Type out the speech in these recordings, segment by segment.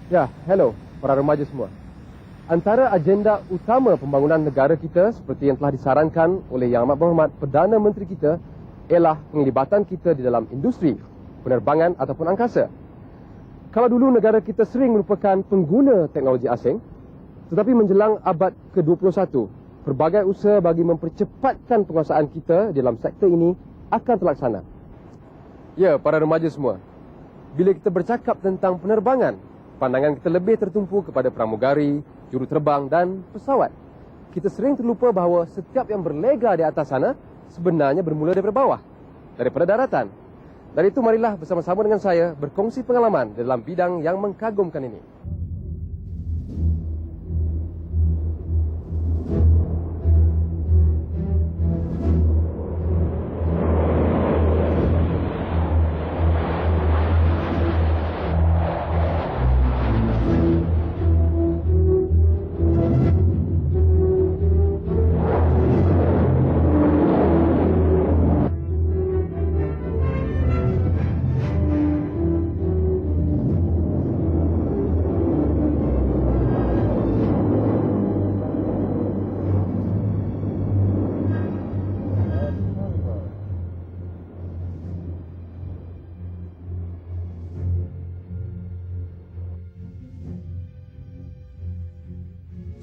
Ya, hello para remaja semua. Antara agenda utama pembangunan negara kita seperti yang telah disarankan oleh Yang Amat Berhormat Perdana Menteri kita ialah penglibatan kita di dalam industri, penerbangan ataupun angkasa. Kalau dulu negara kita sering merupakan pengguna teknologi asing, tetapi menjelang abad ke-21, pelbagai usaha bagi mempercepatkan penguasaan kita dalam sektor ini akan terlaksana. Ya, para remaja semua, bila kita bercakap tentang penerbangan, pandangan kita lebih tertumpu kepada pramugari, juruterbang dan pesawat. Kita sering terlupa bahawa setiap yang berlega di atas sana sebenarnya bermula daripada bawah, daripada daratan. Dari itu marilah bersama-sama dengan saya berkongsi pengalaman dalam bidang yang mengagumkan ini.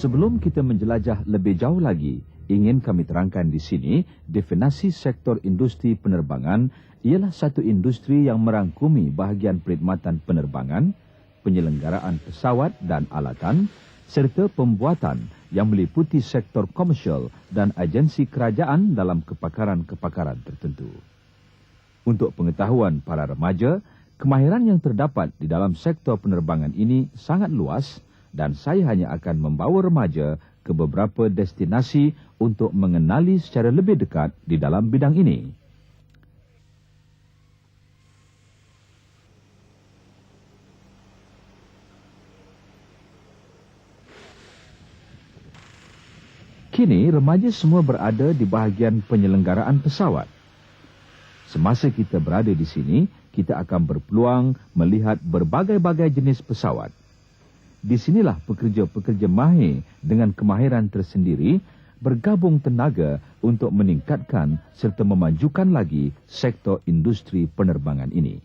Sebelum kita menjelajah lebih jauh lagi, ingin kami terangkan di sini, definisi sektor industri penerbangan ialah satu industri yang merangkumi bahagian perkhidmatan penerbangan, penyelenggaraan pesawat dan alatan, serta pembuatan yang meliputi sektor komersial dan agensi kerajaan dalam kepakaran-kepakaran tertentu. Untuk pengetahuan para remaja, kemahiran yang terdapat di dalam sektor penerbangan ini sangat luas, dan saya hanya akan membawa remaja ke beberapa destinasi untuk mengenali secara lebih dekat di dalam bidang ini. Kini remaja semua berada di bahagian penyelenggaraan pesawat. Semasa kita berada di sini, kita akan berpeluang melihat berbagai-bagai jenis pesawat. Di sinilah pekerja-pekerja mahir dengan kemahiran tersendiri bergabung tenaga untuk meningkatkan serta memajukan lagi sektor industri penerbangan ini.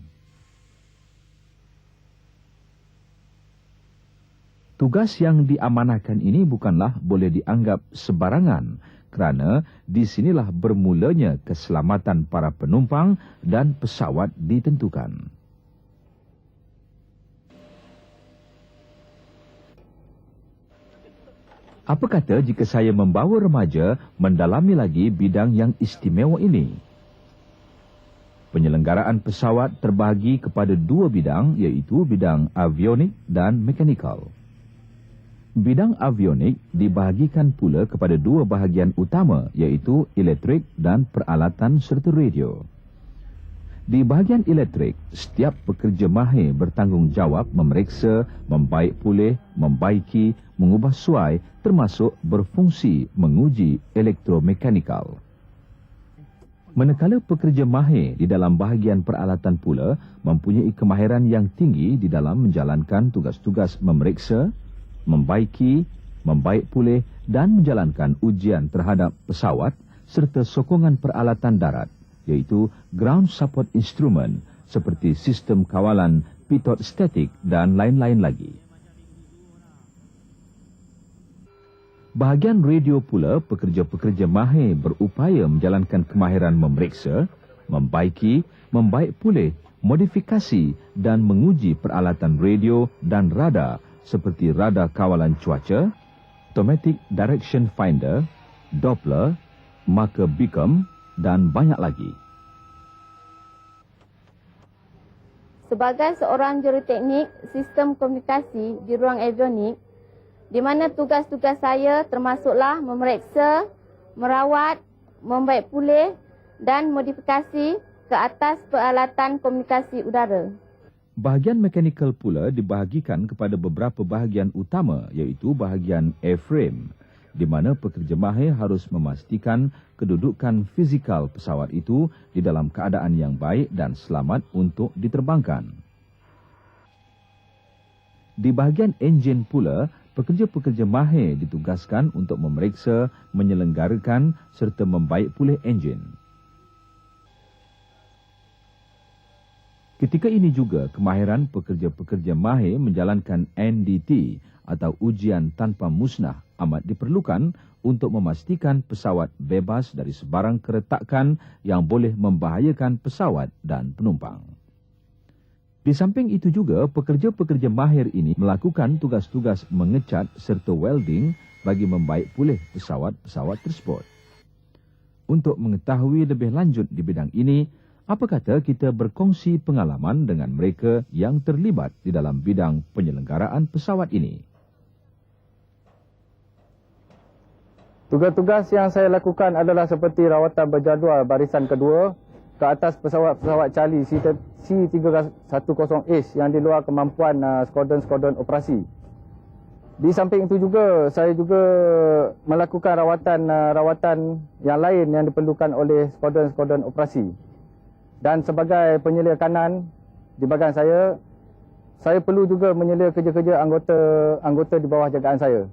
Tugas yang diamanahkan ini bukanlah boleh dianggap sebarangan kerana di sinilah bermulanya keselamatan para penumpang dan pesawat ditentukan. Apa kata jika saya membawa remaja mendalami lagi bidang yang istimewa ini? Penyelenggaraan pesawat terbahagi kepada dua bidang, iaitu bidang avionik dan mekanikal. Bidang avionik dibahagikan pula kepada dua bahagian utama, iaitu elektrik dan peralatan serta radio. Di bahagian elektrik, setiap pekerja mahir bertanggungjawab memeriksa, membaik pulih, membaiki, mengubah suai, termasuk berfungsi menguji elektromekanikal. Manakala pekerja mahir di dalam bahagian peralatan pula mempunyai kemahiran yang tinggi di dalam menjalankan tugas-tugas memeriksa, membaiki, membaik pulih dan menjalankan ujian terhadap pesawat serta sokongan peralatan darat, iaitu ground support instrument seperti sistem kawalan pitot statik dan lain-lain lagi. Bahagian radio pula, pekerja-pekerja mahir berupaya menjalankan kemahiran memeriksa, membaiki, membaik pulih, modifikasi dan menguji peralatan radio dan radar seperti radar kawalan cuaca, automatic direction finder, Doppler, marker beacon dan banyak lagi. Sebagai seorang juruteknik sistem komunikasi di ruang avionik, di mana tugas-tugas saya termasuklah memeriksa, merawat, membaik pulih dan modifikasi ke atas peralatan komunikasi udara. Bahagian mekanikal pula dibahagikan kepada beberapa bahagian utama, iaitu bahagian airframe, di mana pekerja mahir harus memastikan kedudukan fizikal pesawat itu di dalam keadaan yang baik dan selamat untuk diterbangkan. Di bahagian enjin pula, pekerja-pekerja mahir ditugaskan untuk memeriksa, menyelenggarakan serta membaik pulih enjin. Ketika ini juga, kemahiran pekerja-pekerja mahir menjalankan NDT atau ujian tanpa musnah amat diperlukan untuk memastikan pesawat bebas dari sebarang keretakan yang boleh membahayakan pesawat dan penumpang. Di samping itu juga, pekerja-pekerja mahir ini melakukan tugas-tugas mengecat serta welding bagi membaik pulih pesawat-pesawat tersebut. Untuk mengetahui lebih lanjut di bidang ini, apa kata kita berkongsi pengalaman dengan mereka yang terlibat di dalam bidang penyelenggaraan pesawat ini. Tugas-tugas yang saya lakukan adalah seperti rawatan berjadual barisan kedua ke atas pesawat-pesawat Charlie C-310H yang di luar kemampuan skadron-skadron operasi. Di samping itu juga, saya juga melakukan rawatan yang lain yang diperlukan oleh skadron-skadron operasi. Dan sebagai penyelia kanan di bahagian saya perlu juga menyelia kerja-kerja anggota di bawah jagaan saya.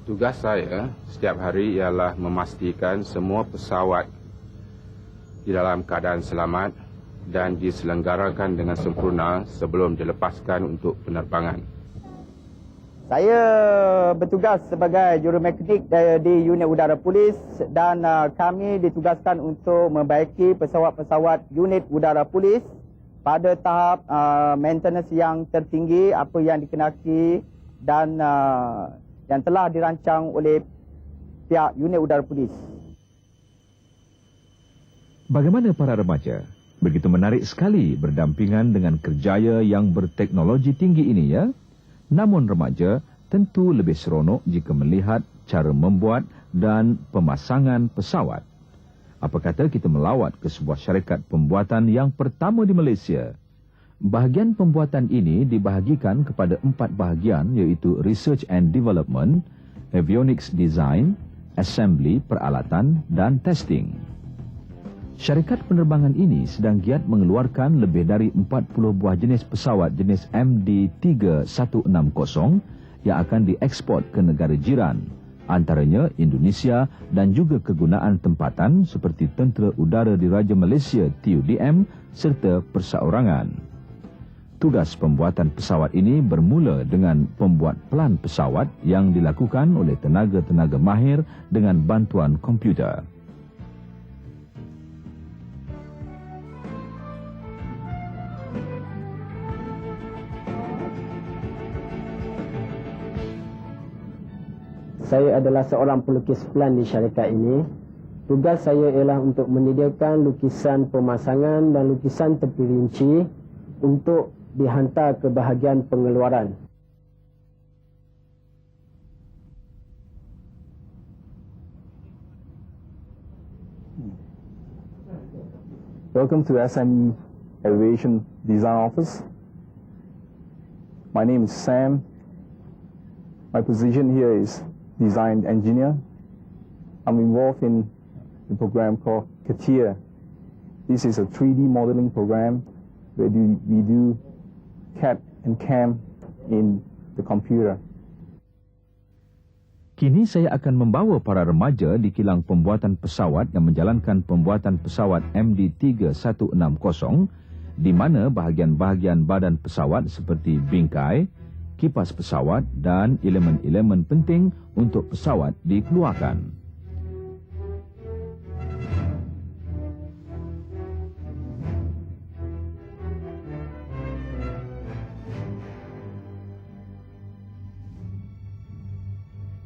Tugas saya setiap hari ialah memastikan semua pesawat di dalam keadaan selamat dan diselenggarakan dengan sempurna sebelum dilepaskan untuk penerbangan. Saya bertugas sebagai jurumekanik di unit udara polis dan kami ditugaskan untuk membaiki pesawat-pesawat unit udara polis pada tahap maintenance yang tertinggi apa yang dikenaki dan yang telah dirancang oleh pihak unit udara polis. Bagaimana para remaja? Begitu menarik sekali berdampingan dengan kerjaya yang berteknologi tinggi ini ya. Namun remaja tentu lebih seronok jika melihat cara membuat dan pemasangan pesawat. Apa kata kita melawat ke sebuah syarikat pembuatan yang pertama di Malaysia. Bahagian pembuatan ini dibahagikan kepada 4 bahagian iaitu Research and Development, Avionics Design, Assembly, Peralatan dan Testing. Syarikat penerbangan ini sedang giat mengeluarkan lebih dari 40 buah jenis pesawat jenis MD-3160 yang akan dieksport ke negara jiran, antaranya Indonesia dan juga kegunaan tempatan seperti Tentera Udara Diraja Malaysia TUDM serta perseorangan. Tugas pembuatan pesawat ini bermula dengan pembuat plan pesawat yang dilakukan oleh tenaga-tenaga mahir dengan bantuan komputer. Saya adalah seorang pelukis plan di syarikat ini. Tugas saya ialah untuk menyediakan lukisan pemasangan dan lukisan terperinci untuk dihantar ke bahagian pengeluaran. Welcome to SME Aviation Design Office. My name is Sam. My position here is Design Engineer. I'm involved in the program called CATIA. This is a 3D modeling program where we do CAD and CAM in the computer. Kini saya akan membawa para remaja di kilang pembuatan pesawat yang menjalankan pembuatan pesawat MD-3160 di mana bahagian-bahagian badan pesawat seperti bingkai, kipas pesawat dan elemen-elemen penting untuk pesawat dikeluarkan.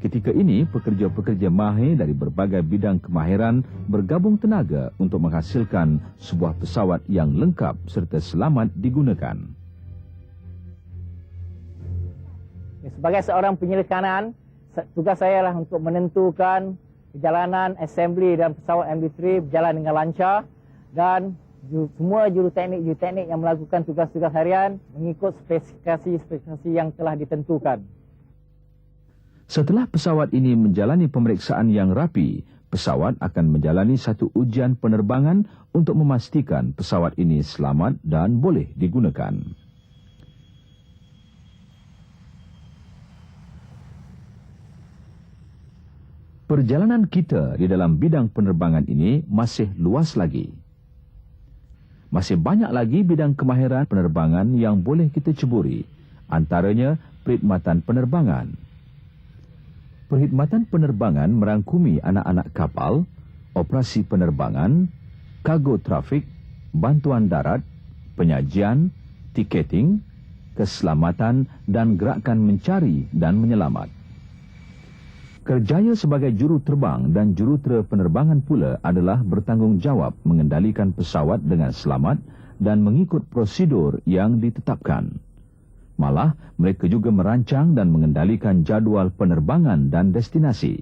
Ketika ini, pekerja-pekerja mahir dari berbagai bidang kemahiran bergabung tenaga untuk menghasilkan sebuah pesawat yang lengkap serta selamat digunakan. Sebagai seorang penyelia kanan, tugas saya adalah untuk menentukan perjalanan assembly dan pesawat MD-3 berjalan dengan lancar dan semua juruteknik yang melakukan tugas-tugas harian mengikut spesifikasi yang telah ditentukan. Setelah pesawat ini menjalani pemeriksaan yang rapi, pesawat akan menjalani satu ujian penerbangan untuk memastikan pesawat ini selamat dan boleh digunakan. Perjalanan kita di dalam bidang penerbangan ini masih luas lagi. Masih banyak lagi bidang kemahiran penerbangan yang boleh kita ceburi, antaranya perkhidmatan penerbangan. Perkhidmatan penerbangan merangkumi anak-anak kapal, operasi penerbangan, kargo trafik, bantuan darat, penyajian, tiketing, keselamatan dan gerakan mencari dan menyelamat. Kerjaya sebagai juru terbang dan jurutera penerbangan pula adalah bertanggungjawab mengendalikan pesawat dengan selamat dan mengikut prosedur yang ditetapkan. Malah, mereka juga merancang dan mengendalikan jadual penerbangan dan destinasi.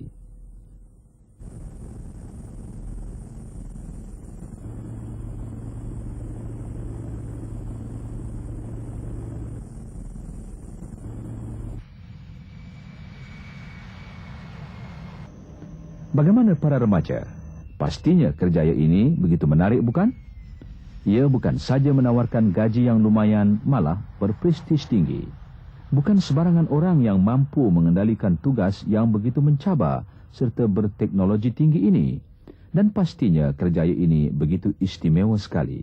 Bagaimana para remaja? Pastinya kerjaya ini begitu menarik, bukan? Ia bukan saja menawarkan gaji yang lumayan, malah berprestis tinggi. Bukan sebarangan orang yang mampu mengendalikan tugas yang begitu mencabar serta berteknologi tinggi ini. Dan pastinya kerjaya ini begitu istimewa sekali.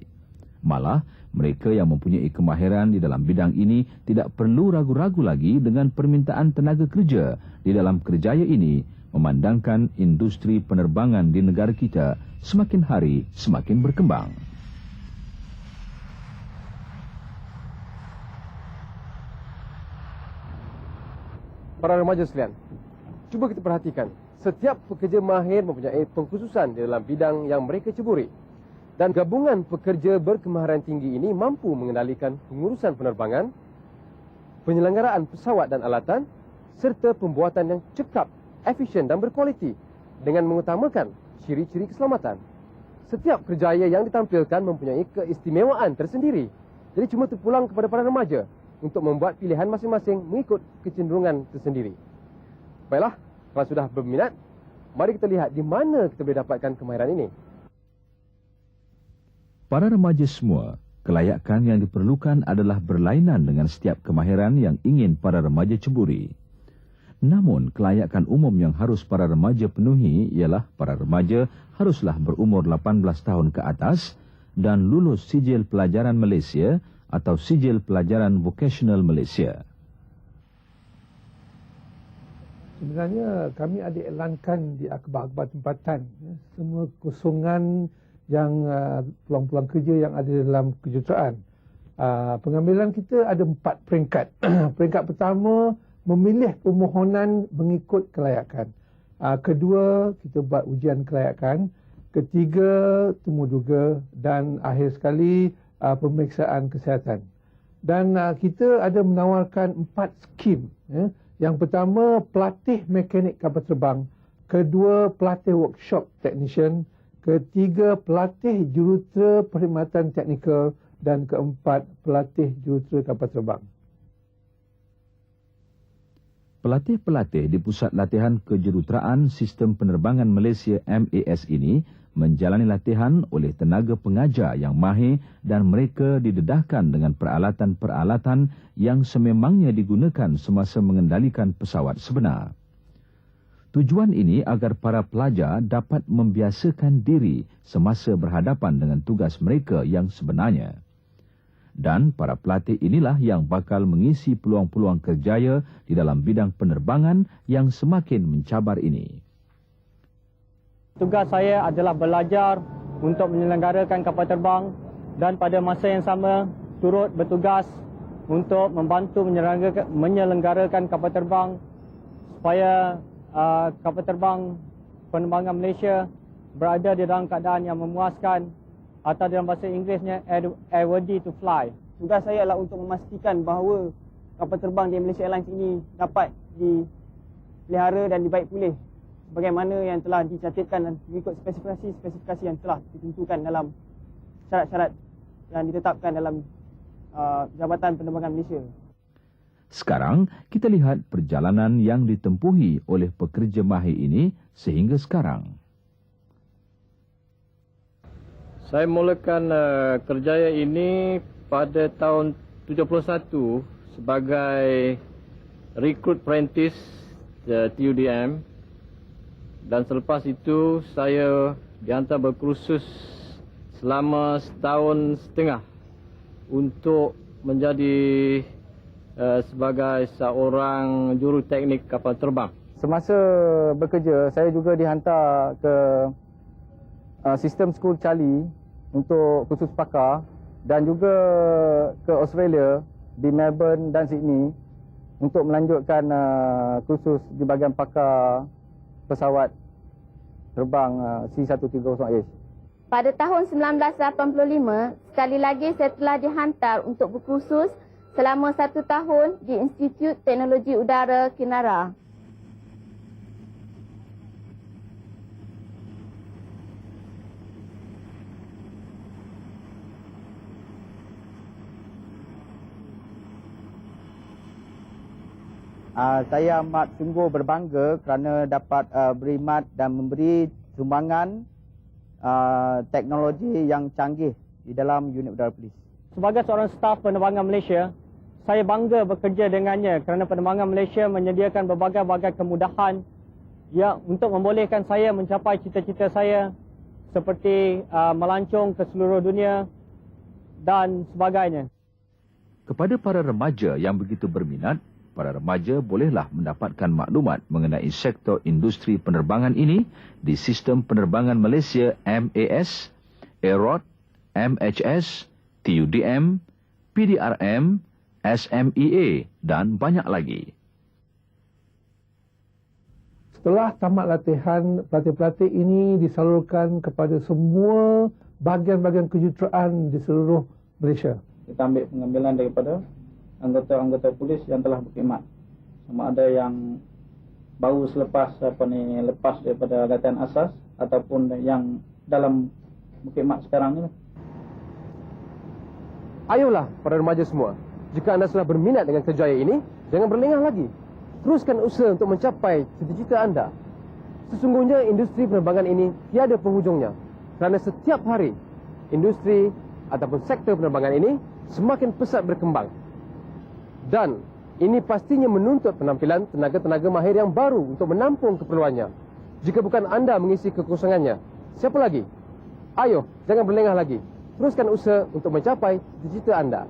Malah, mereka yang mempunyai kemahiran di dalam bidang ini tidak perlu ragu-ragu lagi dengan permintaan tenaga kerja di dalam kerjaya ini, memandangkan industri penerbangan di negara kita semakin hari semakin berkembang. Para remaja sekalian, cuba kita perhatikan, setiap pekerja mahir mempunyai pengkhususan di dalam bidang yang mereka ceburi. Dan gabungan pekerja berkemahiran tinggi ini mampu mengendalikan pengurusan penerbangan, penyelenggaraan pesawat dan alatan, serta pembuatan yang cekap, efisien dan berkualiti dengan mengutamakan ciri-ciri keselamatan. Setiap kerjaya yang ditampilkan mempunyai keistimewaan tersendiri. Jadi cuma terpulang kepada para remaja untuk membuat pilihan masing-masing mengikut kecenderungan tersendiri. Baiklah, kalau sudah berminat, mari kita lihat di mana kita boleh dapatkan kemahiran ini. Para remaja semua, kelayakan yang diperlukan adalah berlainan dengan setiap kemahiran yang ingin para remaja ceburi. Namun, kelayakan umum yang harus para remaja penuhi ialah para remaja haruslah berumur 18 tahun ke atas dan lulus sijil pelajaran Malaysia atau sijil pelajaran vocational Malaysia. Sebenarnya kami ada iklankan di akhbar-akhbar tempatan semua kosongan yang peluang-peluang kerja yang ada dalam kejuruteraan. Pengambilan kita ada 4 peringkat. Peringkat pertama, memilih permohonan mengikut kelayakan. Kedua, kita buat ujian kelayakan. Ketiga, temuduga. Dan akhir sekali, pemeriksaan kesihatan. Dan kita ada menawarkan 4 skim. Yang pertama, pelatih mekanik kapal terbang. Kedua, pelatih workshop technician. Ketiga, pelatih jurutera perkhidmatan teknikal. Dan keempat, pelatih jurutera kapal terbang. Pelatih-pelatih di Pusat Latihan Kejuruteraan Sistem Penerbangan Malaysia MAS ini menjalani latihan oleh tenaga pengajar yang mahir dan mereka didedahkan dengan peralatan-peralatan yang sememangnya digunakan semasa mengendalikan pesawat sebenar. Tujuan ini agar para pelajar dapat membiasakan diri semasa berhadapan dengan tugas mereka yang sebenarnya. Dan para pelatih inilah yang bakal mengisi peluang-peluang kerjaya di dalam bidang penerbangan yang semakin mencabar ini. Tugas saya adalah belajar untuk menyelenggarakan kapal terbang dan pada masa yang sama turut bertugas untuk membantu menyelenggarakan kapal terbang supaya kapal terbang penerbangan Malaysia berada di dalam keadaan yang memuaskan atau dalam bahasa Inggerisnya airworthy to fly. Tugas saya adalah untuk memastikan bahawa kapal terbang di Malaysia Airlines ini dapat dipelihara dan dibaik pulih sebagaimana yang telah dicatatkan dan mengikut spesifikasi yang telah ditentukan dalam syarat-syarat yang ditetapkan dalam Jabatan Penerbangan Malaysia. Sekarang kita lihat perjalanan yang ditempuhi oleh pekerja mahir ini sehingga sekarang. Saya mulakan kerjaya ini pada tahun 71 sebagai recruit apprentice TUDM, dan selepas itu saya dihantar berkursus selama setahun setengah untuk menjadi sebagai seorang juruteknik kapal terbang. Semasa bekerja, saya juga dihantar ke sistem school Charlie untuk kursus pakar dan juga ke Australia di Melbourne dan Sydney untuk melanjutkan kursus di bahagian pakar pesawat terbang C-130H. Pada tahun 1985, sekali lagi saya telah dihantar untuk berkursus selama 1 tahun di Institut Teknologi Udara Kinara. Saya amat sungguh berbangga kerana dapat berkhidmat dan memberi sumbangan teknologi yang canggih di dalam unit udara polis. Sebagai seorang staf penerbangan Malaysia, saya bangga bekerja dengannya kerana penerbangan Malaysia menyediakan berbagai-bagai kemudahan yang untuk membolehkan saya mencapai cita-cita saya seperti melancong ke seluruh dunia dan sebagainya. Kepada para remaja yang begitu berminat, para remaja bolehlah mendapatkan maklumat mengenai sektor industri penerbangan ini di Sistem Penerbangan Malaysia MAS, AEROD, MHS, TUDM, PDRM, SMEA dan banyak lagi. Setelah tamat latihan, pelatih-pelatih ini disalurkan kepada semua bahagian-bahagian kejuruteraan di seluruh Malaysia. Kita ambil pengambilan daripada anggota-anggota polis yang telah berkhidmat. Sama ada yang baru lepas daripada latihan asas ataupun yang dalam berkhidmat sekarang ni. Ayolah para remaja semua, jika anda sudah berminat dengan kerjaya ini, jangan berlengah lagi. Teruskan usaha untuk mencapai cita-cita anda. Sesungguhnya industri penerbangan ini tiada penghujungnya, kerana setiap hari industri ataupun sektor penerbangan ini semakin pesat berkembang. Dan ini pastinya menuntut penampilan tenaga-tenaga mahir yang baru untuk menampung keperluannya. Jika bukan anda mengisi kekosongannya, siapa lagi? Ayo, jangan berlengah lagi. Teruskan usaha untuk mencapai cita-cita anda.